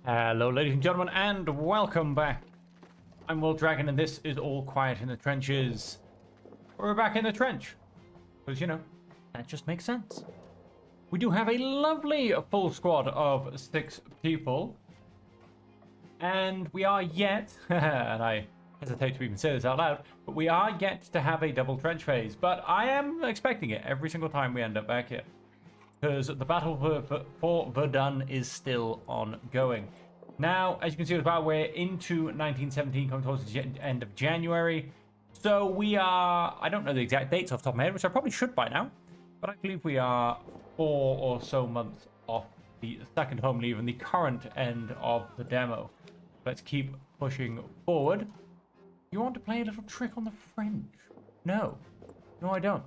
Hello, ladies and gentlemen, and welcome back. I'm Will Dragon, and this is All Quiet in the Trenches. We're back in the trench. Because, you know, that just makes sense. We do have a lovely full squad of 6 people. And we are yet, and I hesitate to even say this out loud, but we are yet to have a double trench phase. But I am expecting it every single time we end up back here. Because the battle for Verdun is still ongoing. Now, as you can see as well, we're into 1917, coming towards the end of January. So we are, I don't know the exact dates off the top of my head, which I probably should by now. But I believe we are 4 or so months off the second home leave and the current end of the demo. Let's keep pushing forward. You want to play a little trick on the French? No. No, I don't.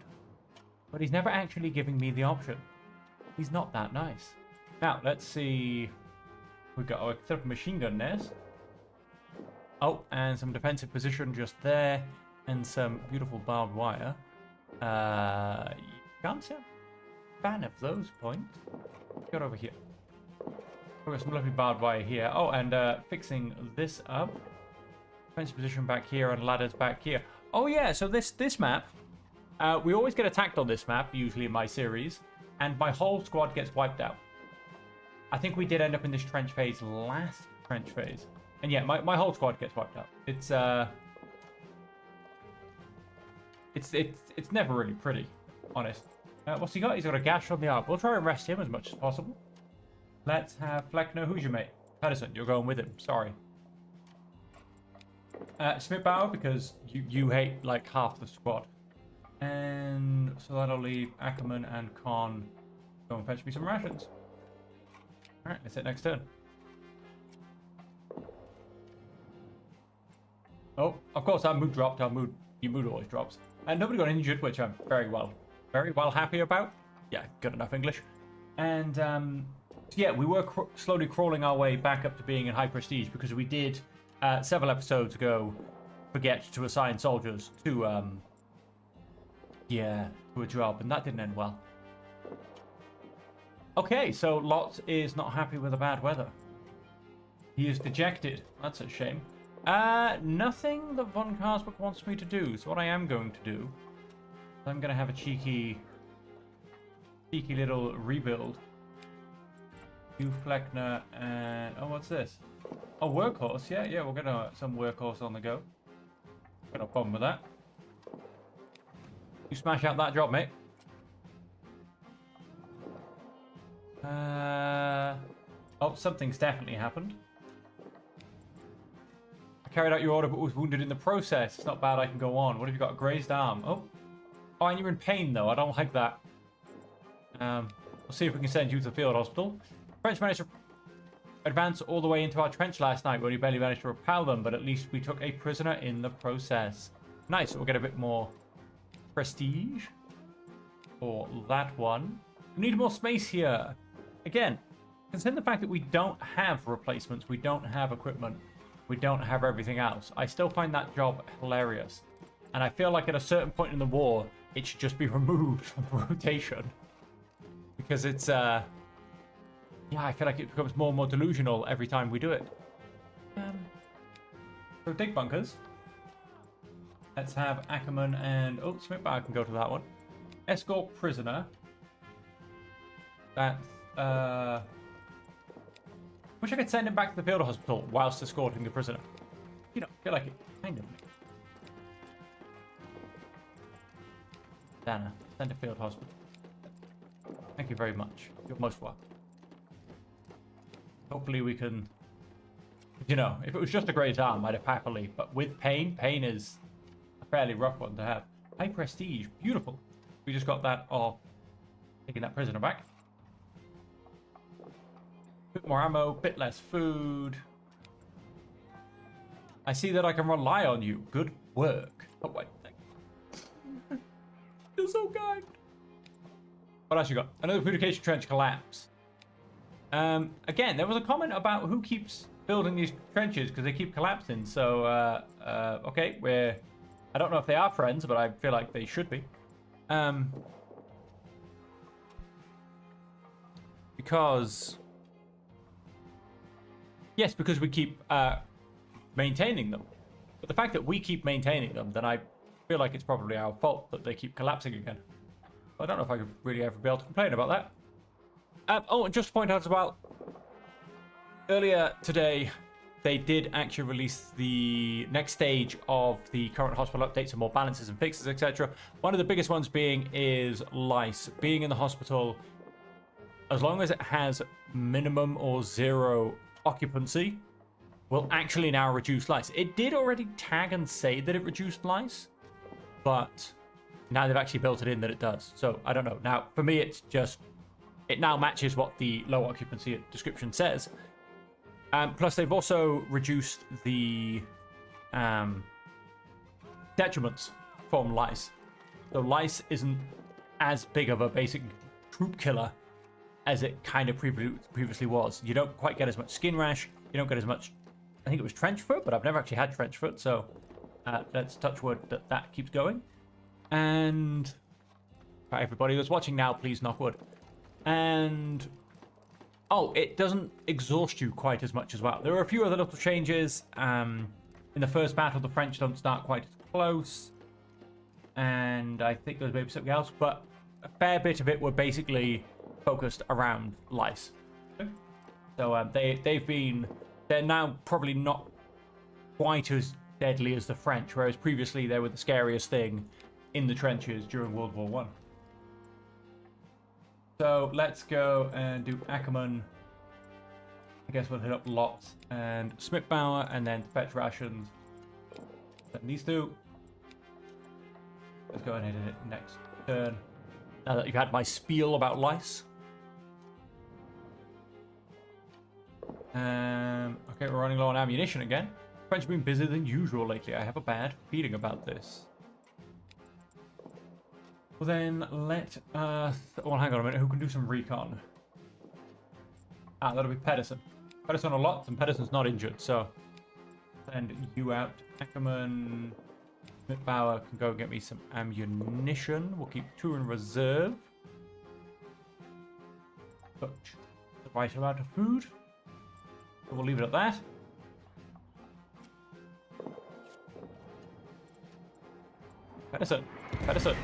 But he's never actually giving me the option. He's not that nice. Now, let's see. We've got our set up a machine gun nest. Oh, and some defensive position just there. And some beautiful barbed wire. You can't see a fan of those points. Get over here. We've got some lovely barbed wire here. Oh, and fixing this up. Defensive position back here and ladders back here. Oh yeah, so this map. We always get attacked on this map, usually in my series. And my whole squad gets wiped out. I think we did end up in this trench phase last trench phase. And yeah, my whole squad gets wiped out. It's never really pretty, honest. What's he got? He's got a gash on the arm. We'll try and rest him as much as possible. Let's have Fleckner. Who's your mate? Pedersen, you're going with him. Sorry. Smithbauer, because you hate like half the squad. And so that'll leave Ackerman and Con go and fetch me some rations. Alright, let's hit next turn. Oh, of course our mood dropped. Your mood always drops. And nobody got injured, which I'm very well happy about. Yeah, good enough English. And so yeah, we were slowly crawling our way back up to being in high prestige because we did several episodes ago forget to assign soldiers to to a job, and that didn't end well. Okay, so Lot is not happy with the bad weather. He is dejected. That's a shame. Nothing that Von Karsbrook wants me to do. So what I am going to do, I'm going to have a cheeky little rebuild. You Fleckner and what's this? Oh, workhorse. Yeah, we'll get some workhorse on the go. Got no problem with that. You smash out that job, mate. Oh, something's definitely happened. I carried out your order but was wounded in the process. It's not bad, I can go on. What have you got? A grazed arm. Oh, and you're in pain, though. I don't like that. We'll see if we can send you to the field hospital. French managed to advance all the way into our trench last night. We only barely managed to repel them, but at least we took a prisoner in the process. Nice, we'll get a bit more prestige for that one. We need more space here. Again, consider the fact that we don't have replacements, we don't have equipment, we don't have everything else. I still find that job hilarious. And I feel like at a certain point in the war, it should just be removed from the rotation. Because it's, yeah, I feel like it becomes more and more delusional every time we do it. So dig bunkers. Let's have Ackerman and... Oh, Smithbauer can go to that one. Escort prisoner. That's... Wish I could send him back to the field hospital whilst escorting the prisoner. You know, I feel like it kind of... Dana, send to field hospital. Thank you very much. You're most welcome. Hopefully we can... You know, if it was just a grazed arm, I'd have happily. But with pain, pain is... fairly rough one to have. High prestige, beautiful. We just got that off taking that prisoner back. Bit more ammo, bit less food. I see that I can rely on you. Good work. Oh wait, thanks. You're so kind. What else you got? Another communication trench collapse. Again, there was a comment about who keeps building these trenches because they keep collapsing. So, okay, I don't know if they are friends, but I feel like they should be. Because Yes, because we keep maintaining them. But the fact that we keep maintaining them, then I feel like it's probably our fault that they keep collapsing again. I don't know if I could really ever be able to complain about that. Oh, and just to point out as well, earlier today, they did actually release the next stage of the current hospital updates and more balances and fixes, etc. One of the biggest ones being is lice. Being in the hospital, as long as it has minimum or zero occupancy, will actually now reduce lice. It did already tag and say that it reduced lice, but now they've actually built it in that it does. So I don't know. Now, for me, it's just, it now matches what the low occupancy description says. Plus, they've also reduced the detriments from lice. So lice isn't as big of a basic troop killer as it kind of previously was. You don't quite get as much skin rash. You don't get as much, I think it was trench foot, but I've never actually had trench foot. So let's touch wood that keeps going. And for everybody who's watching now, please knock wood. And oh, it doesn't exhaust you quite as much as well. There are a few other little changes. In the first battle, the French don't start quite as close. And I think there's maybe something else. But a fair bit of it were basically focused around lice. So they're now probably not quite as deadly as the French. Whereas previously they were the scariest thing in the trenches during World War One. So let's go and do Ackerman. I guess we'll hit up Lots and Smithbauer and then fetch rations. And these two. Let's go and hit it next turn. Now that you've had my spiel about lice. Okay, we're running low on ammunition again. French have been busier than usual lately. I have a bad feeling about this. Well then, well, hang on a minute. Who can do some recon? That'll be Pedersen. Pedersen a lot, and Pedersen's not injured, so send you out. Ackerman, Smithbauer can go and get me some ammunition. We'll keep 2 in reserve. But the right amount of food. So we'll leave it at that. Pedersen. Pedersen.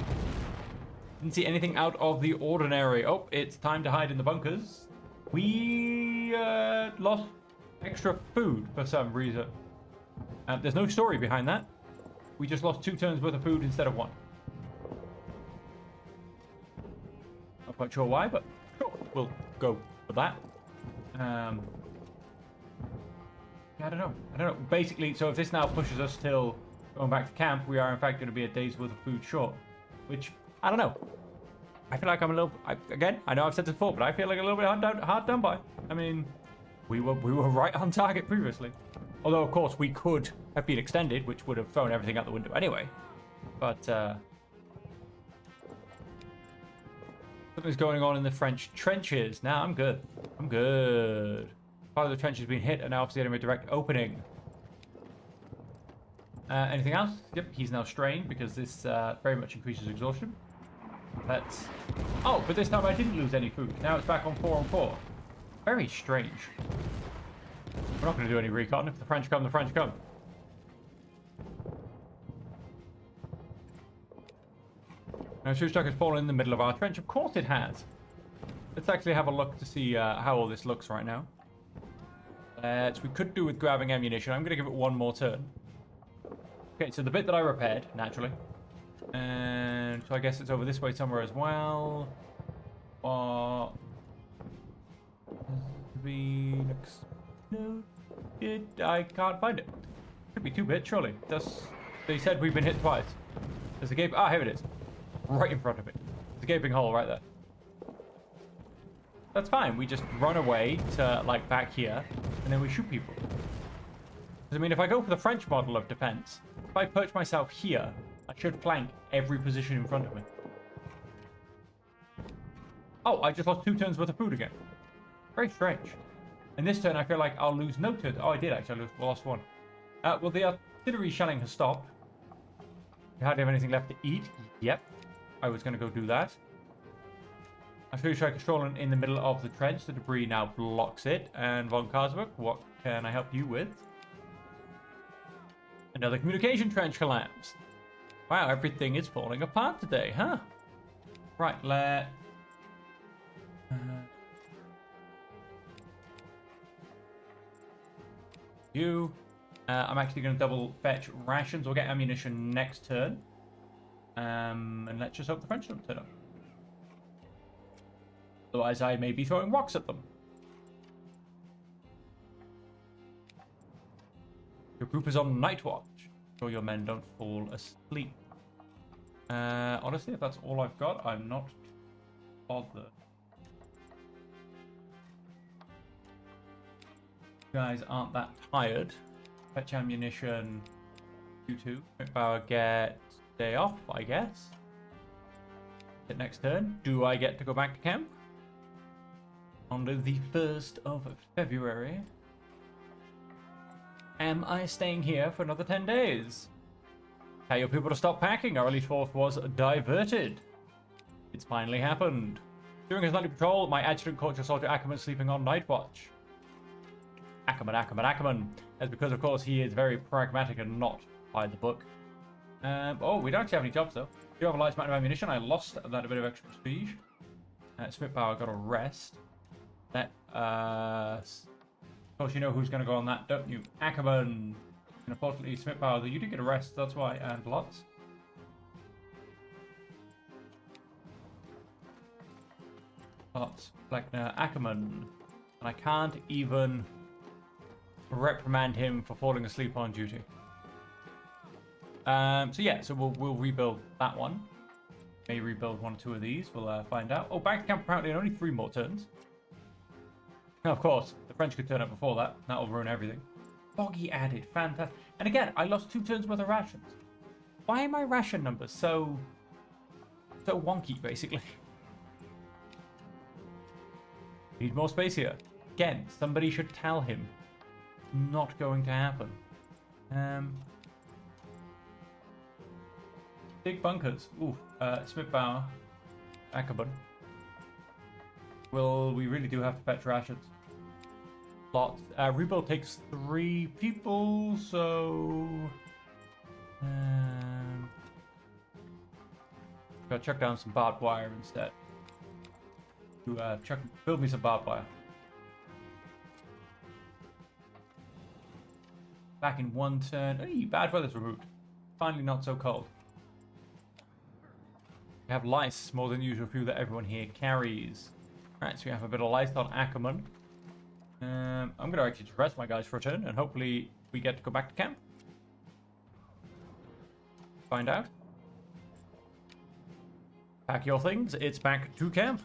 Didn't see anything out of the ordinary. Oh, it's time to hide in the bunkers. We lost extra food for some reason. There's no story behind that. We just lost 2 turns worth of food instead of 1. Not quite sure why, but sure, we'll go for that. I don't know. Basically, so if this now pushes us till going back to camp, we are in fact going to be a day's worth of food short. Which, I don't know. I feel like I'm a little... again, I know I've said this before, but I feel like a little bit hard done by. I mean, we were right on target previously. Although, of course, we could have been extended, which would have thrown everything out the window anyway. But, something's going on in the French trenches. Now, I'm good. I'm good. Part of the trench has been hit, and now obviously enemy direct opening. Anything else? Yep, he's now strained because this very much increases exhaustion. Let's... oh, but this time I didn't lose any food. Now it's back on 4 on 4. Very strange. We're not going to do any recon. If the French come, the French come. Now, Shoestock has fallen in the middle of our trench. Of course it has. Let's actually have a look to see how all this looks right now. We could do with grabbing ammunition. I'm going to give it 1 more turn. Okay, so the bit that I repaired, naturally. And so I guess it's over this way somewhere as well. No, I can't find it. Could be 2 bits, surely. They said we've been hit twice. There's a gape. Ah, here it is. Right in front of me. There's a gaping hole right there. That's fine. We just run away to, like, back here, and then we shoot people. Because, I mean, if I go for the French model of defense, if I perch myself here, I should flank every position in front of me. Oh, I just lost 2 turns worth of food again. Very strange. And this turn, I feel like I'll lose no turn. Oh, I did actually. I lost 1. Well, the artillery shelling has stopped. You hardly have anything left to eat. Yep. I was going to go do that. I feel like strolling in the middle of the trench. The debris now blocks it. And von Karsberg, what can I help you with? Another communication trench collapsed. Wow, everything is falling apart today, huh? Right, you. I'm actually going to double fetch rations or get ammunition next turn. And let's just hope the French don't turn up. Otherwise, I may be throwing rocks at them. Your group is on night watch. So your men don't fall asleep. Honestly, if that's all I've got, I'm not bothered. You guys aren't that tired. Fetch ammunition. You two. McBauer get day off, I guess. Hit next turn. Do I get to go back to camp? On the 1st of February. Am I staying here for another 10 days? Tell your people to stop packing. Our elite force was diverted. It's finally happened. During his nightly patrol, my adjutant caught your soldier Ackerman sleeping on night watch. Ackerman. That's because, of course, he is very pragmatic and not by the book. Oh, we don't actually have any jobs, though. We do have a large amount of ammunition. I lost that a bit of extra prestige. Spitbauer got a rest. Of course, you know who's going to go on that, don't you? Ackerman. And unfortunately, Smithbauer, you did get a rest, that's why, and lots. Fleckner, Ackerman. And I can't even reprimand him for falling asleep on duty. So we'll rebuild that one. May rebuild 1 or 2 of these, we'll find out. Oh, back to camp apparently in only 3 more turns. Now, of course, the French could turn up before that. That'll ruin everything. Foggy added. Fantastic. And again, I lost 2 turns worth of rations. Why are my ration numbers so wonky, basically? Need more space here. Again, somebody should tell him. Not going to happen. Big bunkers. Ooh, Smithbauer. Ackerman. Well, we really do have to fetch rations. Lots. Rebuild takes 3 people, so... gotta chuck down some barbed wire instead. Build me some barbed wire. Back in 1 turn. Hey, bad weather's removed. Finally not so cold. We have lice, more than usual food that everyone here carries. Right, so we have a bit of lice on Ackerman. I'm going to actually just rest my guys for a turn, and hopefully we get to go back to camp. Find out. Pack your things. It's back to camp.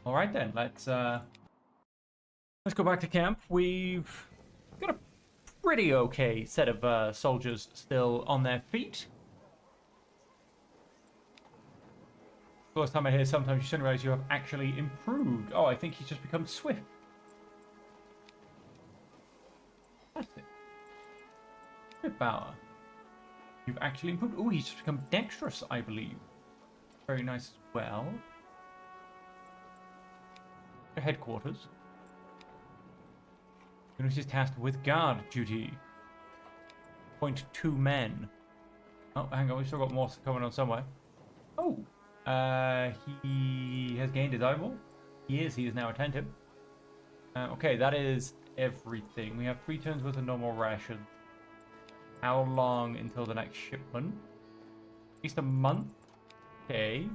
All right then. Let's go back to camp. We've got a pretty okay set of soldiers still on their feet. First time I hear sometimes you shouldn't realize you have actually improved. Oh, I think he's just become swift. That's it. Spitbauer. You've actually improved. Oh, he's just become dexterous, I believe. Very nice as well. Your headquarters. Unit is tasked with guard duty. Appoint 2 men. Oh, hang on, we've still got more coming on somewhere. Oh, he has gained his eyeball. He is now attentive. Okay, that is everything. We have 3 turns worth of normal ration. How long until the next shipment? At least a month. Okay.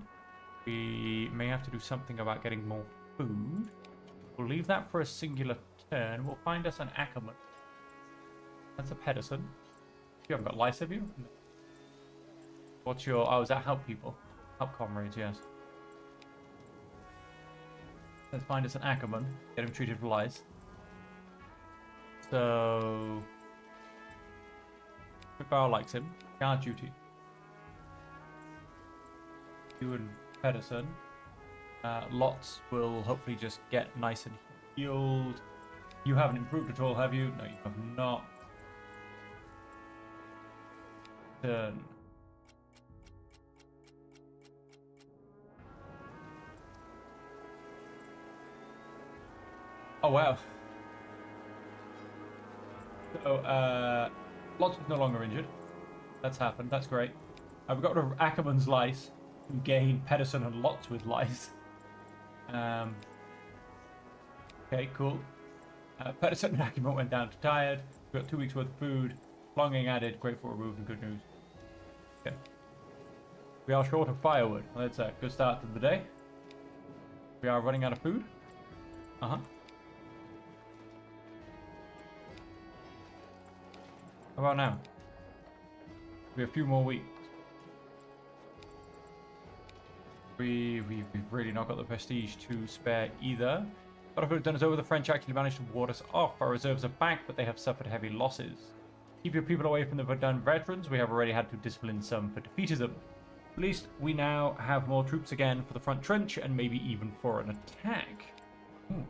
We may have to do something about getting more food. We'll leave that for a singular turn. We'll find us an Ackerman. That's a Pedersen. You haven't got lice, have you? What's your... Oh, is that help people? Help comrades, yes. Let's find us an Ackerman. Get him treated for lice. So... Barrow likes him. Guard duty. You and Pedersen. Lots will hopefully just get nice and healed. You haven't improved at all, have you? No, you have not. Turn. Oh, wow. So, Lotz is no longer injured. That's happened. That's great. We've got rid of Ackerman's lice. We gained Pedersen and Lotz with lice. Okay, cool. Pedersen and Ackerman went down to tired. We've got 2 weeks worth of food. Longing added. Grateful removed, and good news. Okay. We are short of firewood. Well, that's a good start to the day. We are running out of food. Uh-huh. How about now? We have a few more weeks. We've really not got the prestige to spare either. What I've done is over the French actually managed to ward us off. Our reserves are back, but they have suffered heavy losses. Keep your people away from the Verdun veterans. We have already had to discipline some for defeatism. At least we now have more troops again for the front trench and maybe even for an attack. Ooh.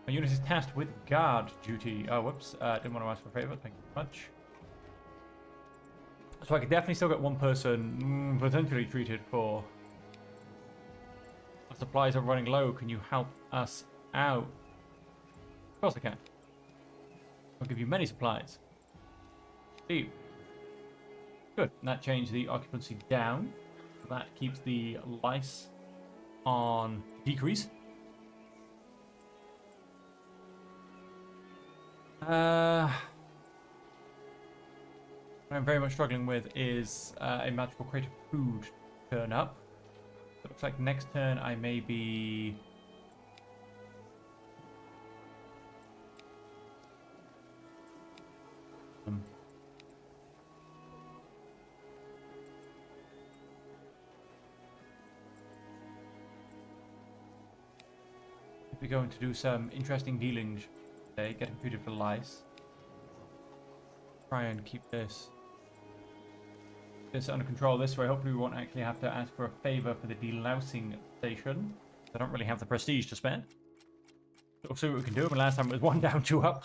My unit is tasked with guard duty. Oh, whoops. Didn't want to ask for a favor. Thank you very much. So I could definitely still get one person potentially treated for... Our supplies are running low. Can you help us out? Of course I can. I'll give you many supplies. Steve. Good. And that changed the occupancy down. So that keeps the lice on decrease. What I'm very much struggling with is a magical crate of food to turn up. It looks like next turn I may be... We're going to do some interesting dealings today, get computed for lice. Try and keep this under control this way. Hopefully we won't actually have to ask for a favor for the delousing station. I don't really have the prestige to spend. So we'll see what we can do. But last time it was 1 down, 2 up.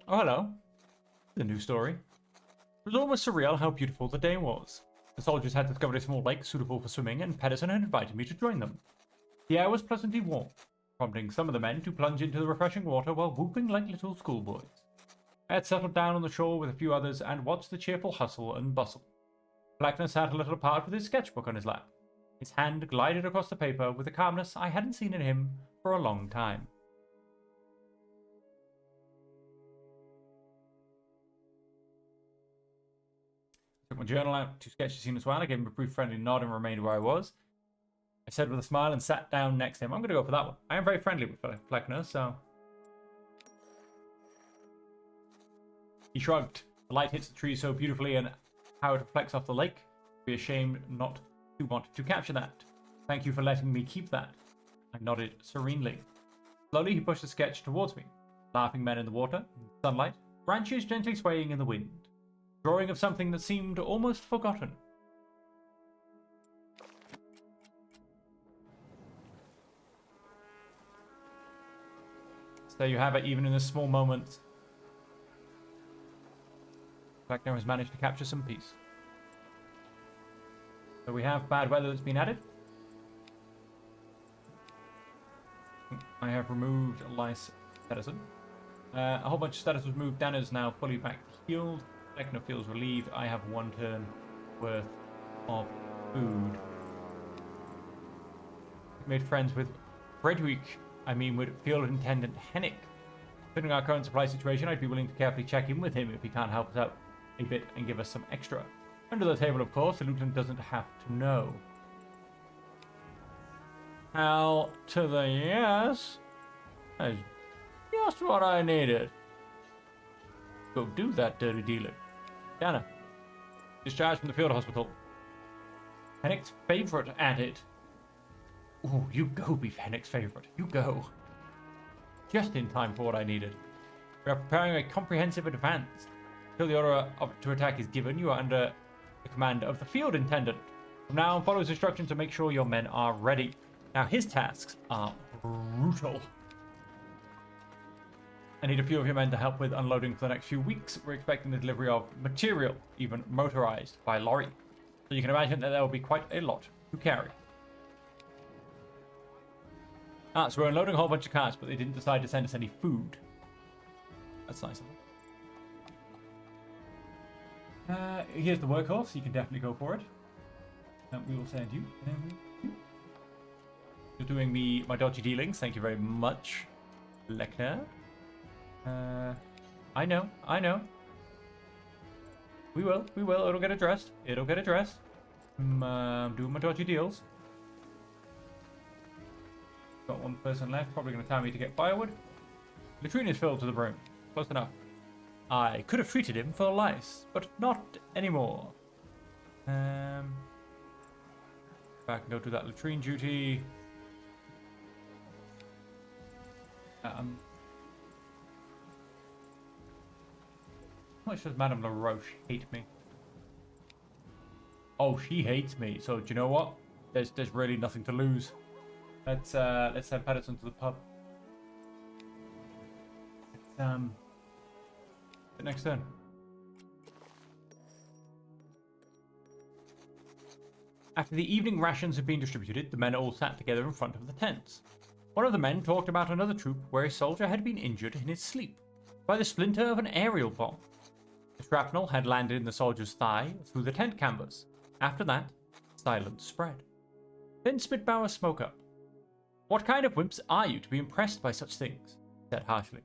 Oh, hello. The new story. It was almost surreal how beautiful the day was. The soldiers had discovered a small lake suitable for swimming, and Pedersen had invited me to join them. The air was pleasantly warm, prompting some of the men to plunge into the refreshing water while whooping like little schoolboys. I had settled down on the shore with a few others and watched the cheerful hustle and bustle. Blackner sat a little apart with his sketchbook on his lap. His hand glided across the paper with a calmness I hadn't seen in him for a long time. Took my journal out to sketch the scene as well. I gave him a brief friendly nod and remained where I was. I said with a smile and sat down next to him. I'm going to go for that one. I am very friendly with Fleckner, so... He shrugged. The light hits the trees so beautifully and how it reflects off the lake. I'd be ashamed not to want to capture that. Thank you for letting me keep that. I nodded serenely. Slowly he pushed the sketch towards me. Laughing men in the water, sunlight, branches gently swaying in the wind. Drawing of something that seemed almost forgotten. So there you have it, even in this small moment. Fleckner has managed to capture some peace. So we have bad weather that's been added. I have removed lice Pedersen. A whole bunch of status was moved. Dan is now fully back healed. Fleckner feels relieved. I have 1 turn worth of food. Made friends with with Field Intendant Hennick. Considering our current supply situation, I'd be willing to carefully check in with him if he can't help us out a bit and give us some extra. Under the table, of course, the lieutenant doesn't have to know. Hell to the yes. That's just what I needed. Go do that, dirty dealer. Dana, discharged from the field hospital. Hennick's favorite at it. Ooh, you go, Beef Hennick's favorite. You go. Just in time for what I needed. We are preparing a comprehensive advance. Until the order to attack is given, you are under the command of the field intendant. From now on, follow his instructions to make sure your men are ready. Now, his tasks are brutal. I need a few of your men to help with unloading for the next few weeks. We're expecting the delivery of material, even motorized, by lorry. So you can imagine that there will be quite a lot to carry. Ah, so we're unloading a whole bunch of carts, but they didn't decide to send us any food. That's nice of them. Here's the workhorse. You can definitely go for it. And we will send you. You're doing my dodgy dealings. Thank you very much, Lechner. I know. We will. It'll get addressed. Doing my dodgy deals. Got one person left. Probably going to tell me to get firewood. Latrine is filled to the brim. Close enough. I could have treated him for lice, but not anymore. If I can go do that latrine duty. How much does Madame LaRoche hate me? Oh, she hates me. So do you know what? There's really nothing to lose. Let's send Patterson to the pub. Next turn. After the evening rations had been distributed, the men all sat together in front of the tents. One of the men talked about another troop where a soldier had been injured in his sleep by the splinter of an aerial bomb. The shrapnel had landed in the soldier's thigh through the tent canvas. After that, silence spread. Then Spitbauer spoke up. "What kind of wimps are you to be impressed by such things?" he said harshly.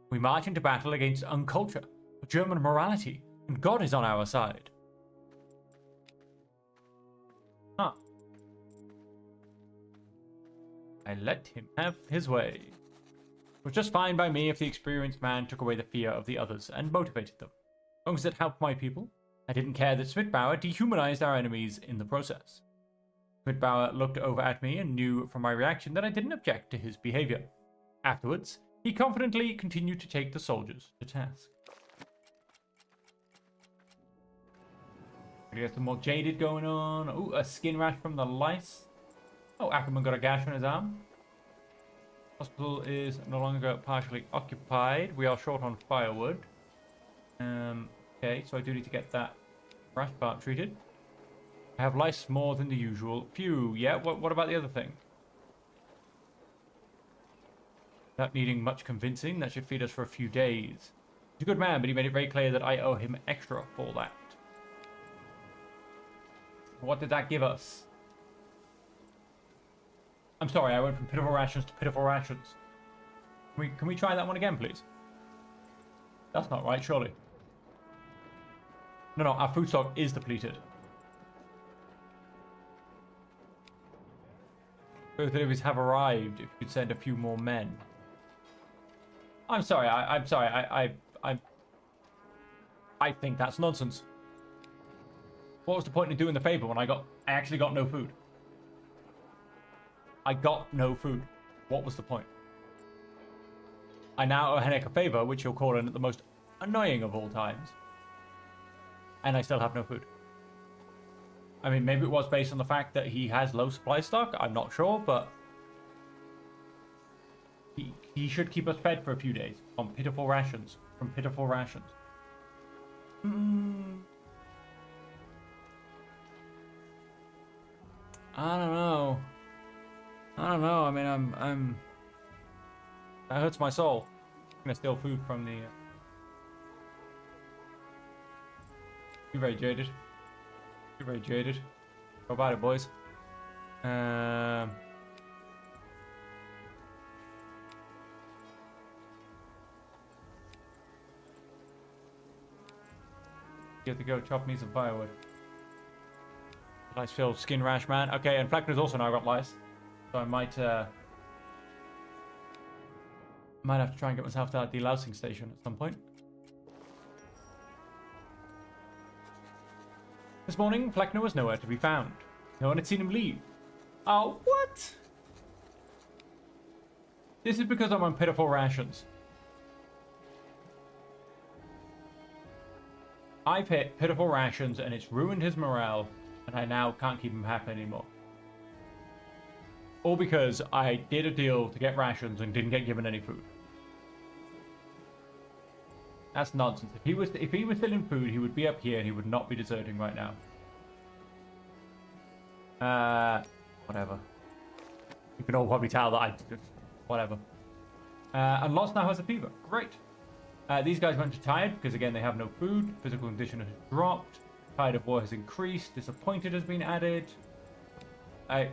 "We march into battle against unculture, German morality, and God is on our side." Huh. I let him have his way. It was just fine by me if the experienced man took away the fear of the others and motivated them. As long as it helped my people, I didn't care that Spitbauer dehumanized our enemies in the process. Spitbauer looked over at me and knew from my reaction that I didn't object to his behavior. Afterwards, he confidently continued to take the soldiers to task. We got some more jaded going on. Ooh, a skin rash from the lice. Oh, Ackerman got a gash on his arm. Hospital is no longer partially occupied. We are short on firewood. Okay, so I do need to get that rash part treated. I have lice more than the usual. Phew, yeah, what about the other thing? Not needing much convincing, that should feed us for a few days. He's a good man, but he made it very clear that I owe him extra for that. What did that give us? I'm sorry, I went from pitiful rations to pitiful rations. Can we try that one again, please? That's not right, surely. No, our food stock is depleted. Both deliveries have arrived. If you could send a few more men. I'm sorry. I'm sorry. I think that's nonsense. What was the point in doing the favor when I actually got no food? I got no food. What was the point? I now owe Hennek a favor, which he'll call in at the most annoying of all times. And I still have no food. I mean, maybe it was based on the fact that he has low supply stock. I'm not sure, but he should keep us fed for a few days on pitiful rations. From pitiful rations. I don't know. I mean, I'm. That hurts my soul. I'm gonna steal food from the. You're very jaded. You're very jaded. How about it, boys? You have to go chop me some firewood. Lice filled skin rash, man. Okay, and Fleckner's also now got lice. So I might have to try and get myself to that delousing station at some point. This morning, Fleckner was nowhere to be found. No one had seen him leave. Oh, what? This is because I'm on pitiful rations. I've hit pitiful rations and it's ruined his morale, and I now can't keep him happy anymore. All because I did a deal to get rations and didn't get given any food. That's nonsense. If he was still in food, he would be up here and he would not be deserting right now. Whatever. You can all probably tell that Whatever. And Lots now has a fever. Great. These guys went to tired because, again, they have no food. Physical condition has dropped. Tide of war has increased. Disappointed has been added. Hang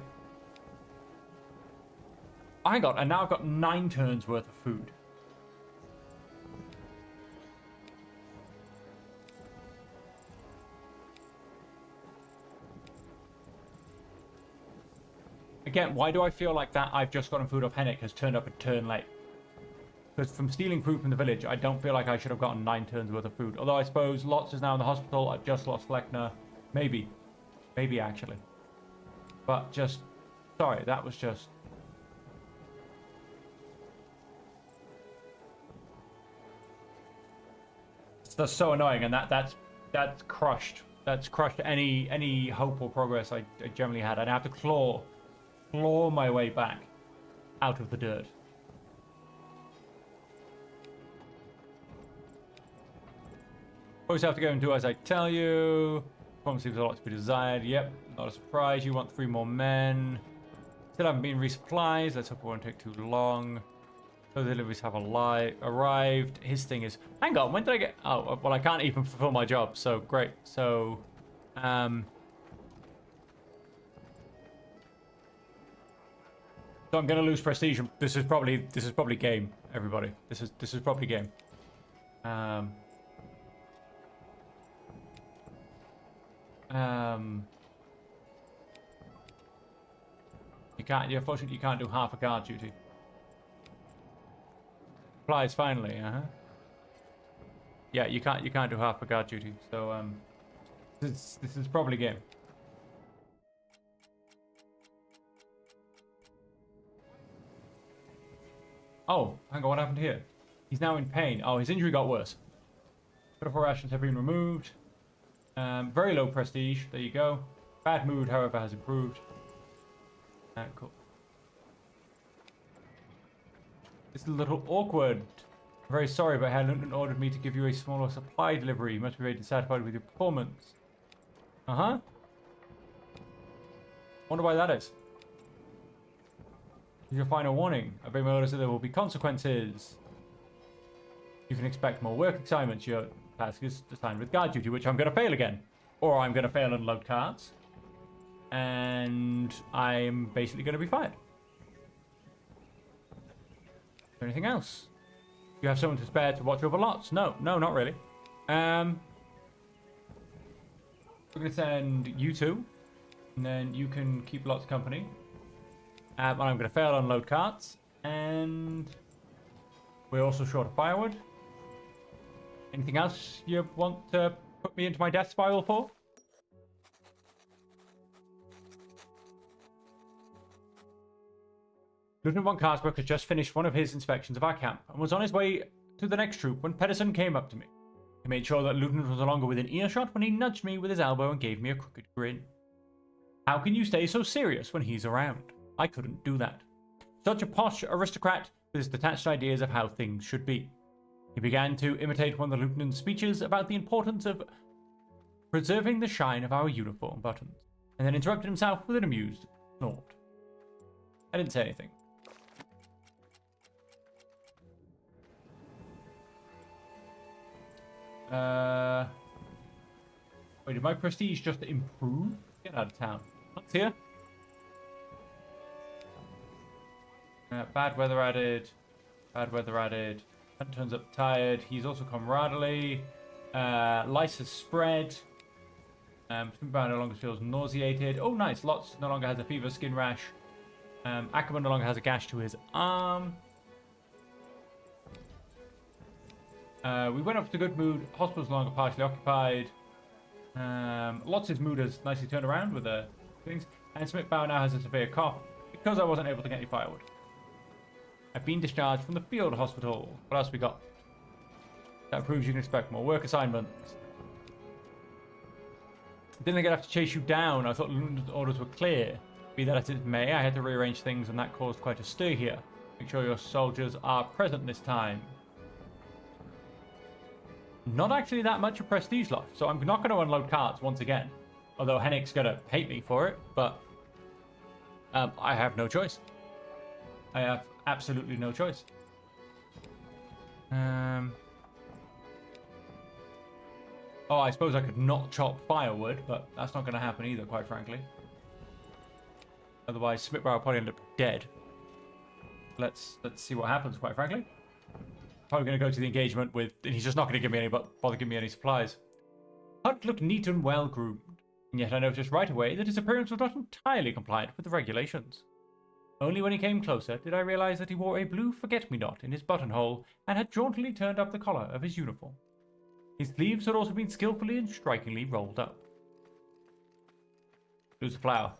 on, and now I've got 9 turns worth of food. Again, why do I feel like that I've just gotten food off Hennick has turned up a turn late? Because from stealing food from the village, I don't feel like I should have gotten 9 turns worth of food. Although I suppose Lots is now in the hospital. I've just lost Fleckner. Maybe. Maybe, actually. But just... Sorry, that was just... That's so annoying, and that's crushed. That's crushed any hope or progress I generally had. I'd have to claw my way back out of the dirt. Always have to go and do as I tell you. Performance leaves a lot to be desired. Yep, not a surprise. You want 3 more men. Still haven't been resupplies. Let's hope it won't take too long. So the deliveries have arrived. His thing is... Hang on, when did I get... Oh, well, I can't even fulfill my job, so great. So, So I'm going to lose prestige. This is probably game, everybody. This is probably game. Unfortunately, you can't do half a guard duty. Applies finally, Yeah, you can't do half a guard duty. So this is probably game. Oh, hang on, what happened here? He's now in pain. Oh, his injury got worse. Critical rations have been removed. Very low prestige. There you go. Bad mood, however, has improved. Cool. It's a little awkward. I'm very sorry, but Herr Lunden ordered me to give you a smaller supply delivery. You must be very dissatisfied with your performance. Uh-huh. Wonder why that is. Your final warning. I bring my orders that there will be consequences. You can expect more work assignments. Your task is assigned with guard duty, which I'm going to fail again. Or I'm going to fail and load cards. And I'm basically going to be fired. Is there anything else? You have someone to spare to watch over Lots? No, not really. We're going to send you 2. And then you can keep Lots company. And I'm going to fail on load carts. And we're also short of firewood. Anything else you want to put me into my death spiral for? Lieutenant von Karsberg had just finished one of his inspections of our camp and was on his way to the next troop when Pedersen came up to me. He made sure that Lieutenant was no longer within earshot when he nudged me with his elbow and gave me a crooked grin. How can you stay so serious when he's around? I couldn't do that. Such a posh aristocrat with his detached ideas of how things should be. He began to imitate one of the lieutenant's speeches about the importance of preserving the shine of our uniform buttons, and then interrupted himself with an amused snort. I didn't say anything. Wait, did my prestige just improve? Get out of town. What's here? Bad weather added. Bad weather added. Hunt turns up tired. He's also camaraderie. Lice has spread. Spoonbound no longer feels nauseated. Oh, nice. Lots no longer has a fever, skin rash. Ackerman no longer has a gash to his arm. We went up to good mood. Hospital's no longer partially occupied. Lots' mood has nicely turned around with the things. And Smithbound now has a severe cough because I wasn't able to get any firewood. I've been discharged from the field hospital. What else we got? That proves you can expect more work assignments. Didn't think I'd have to chase you down. I thought Lunden's orders were clear. Be that as it may, I had to rearrange things and that caused quite a stir here. Make sure your soldiers are present this time. Not actually that much of prestige left, so I'm not going to unload carts once again. Although Hennick's going to hate me for it, but I have no choice. I have absolutely no choice. Oh, I suppose I could not chop firewood, but that's not going to happen either, quite frankly. Otherwise, Smitbar will probably end up dead. Let's see what happens, quite frankly. Probably going to go to the engagement with... And he's just not going to give me any... bother giving me any supplies. Hunt looked neat and well-groomed, and yet I noticed right away that his appearance was not entirely compliant with the regulations. Only when he came closer did I realize that he wore a blue forget-me-not in his buttonhole and had jauntily turned up the collar of his uniform. His sleeves had also been skillfully and strikingly rolled up. Lose a flower.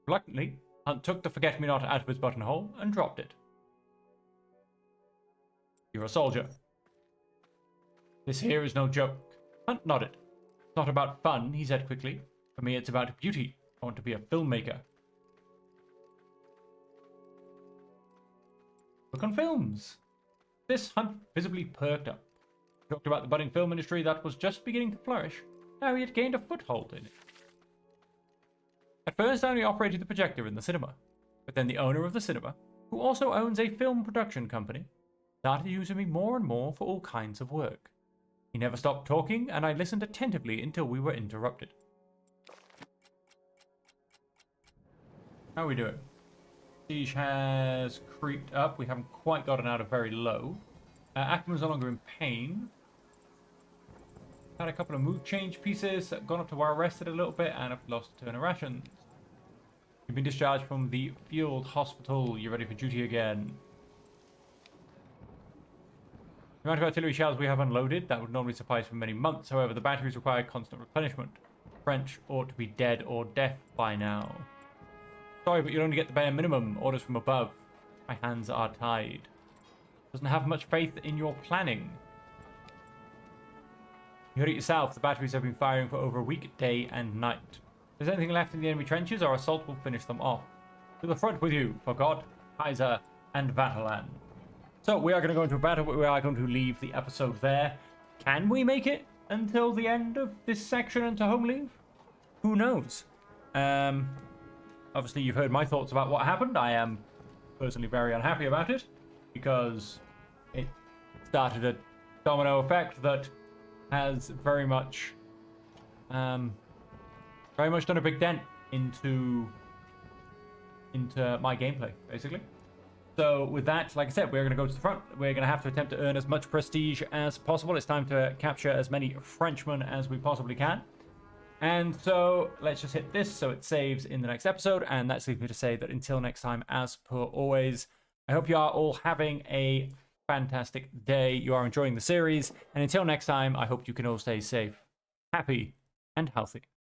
Reluctantly, Hunt took the forget-me-not out of his buttonhole and dropped it. You're a soldier. This here is no joke. Hunt nodded. It's not about fun, he said quickly. For me, it's about beauty. I want to be a filmmaker. Look on films. This Hunt visibly perked up. He talked about the budding film industry that was just beginning to flourish. Now he had gained a foothold in it. At first, I only operated the projector in the cinema. But then the owner of the cinema, who also owns a film production company, started using me more and more for all kinds of work. He never stopped talking, and I listened attentively until we were interrupted. How are we doing? Siege has creeped up. We haven't quite gotten out of very low. Ackerman's no longer in pain. Had a couple of mood change pieces. Gone up to where I rested a little bit, and I've lost a turn of rations. You've been discharged from the field hospital. You're ready for duty again. The amount of artillery shells we have unloaded, that would normally suffice for many months. However, the batteries require constant replenishment. French ought to be dead or deaf by now. Sorry, but you'll only get the bare minimum. Orders from above. My hands are tied. Doesn't have much faith in your planning. You heard it yourself. The batteries have been firing for over a week, day and night. If there's anything left in the enemy trenches, our assault will finish them off. To the front with you, for God, Kaiser, and Vaterland. So we are going to go into a battle, but we are going to leave the episode there. Can we make it until the end of this section and to home leave? Who knows? Obviously, you've heard my thoughts about what happened. I am personally very unhappy about it because it started a domino effect that has very much done a big dent into my gameplay, basically. So with that, like I said, we're going to go to the front. We're going to have to attempt to earn as much prestige as possible. It's time to capture as many Frenchmen as we possibly can. And so let's just hit this so it saves in the next episode. And that leaves me to say that until next time, as per always, I hope you are all having a fantastic day. You are enjoying the series. And until next time, I hope you can all stay safe, happy, and healthy.